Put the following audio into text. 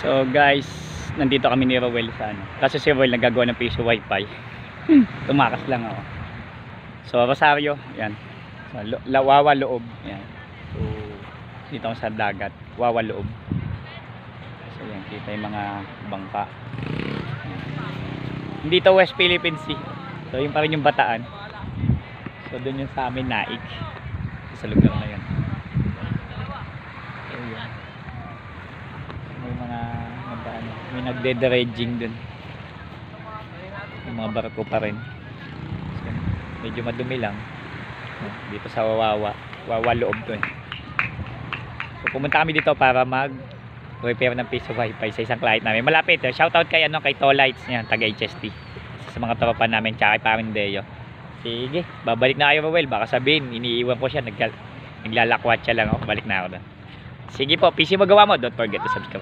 So guys, nandito kami ni Rowel sa ano. Kasi si Rowel nagagawa ng piso wifi. Tumakas lang ako. So Rosario, yan. So, Wawa Loob, yan. So dito ako sa dagat, Wawa Loob. So yan, kita yung mga bangka. Dito West Philippine Sea. So yun pa rin yung Bataan. So doon yung sa amin Naik. Sa lugar na yan. So yan. May mga may nagde-dredging dun. Yung mga barko pa rin. So, medyo madumi lang. Dito sa Wawa Loob to eh. So pumunta kami dito para mag-repair ng piso wifi sa isang client namin. Malapit eh. Shoutout kay kay Tolites niyan, taga HST. Sa mga tropa namin tsaka kay Paring Deo. Sige, babalik na kayo Rowel. Baka sabihin, iniiwan ko siya, naglalakwat siya lang ako. Balik na ako doon. Sige po, PC magawa mo. Don't forget to subscribe.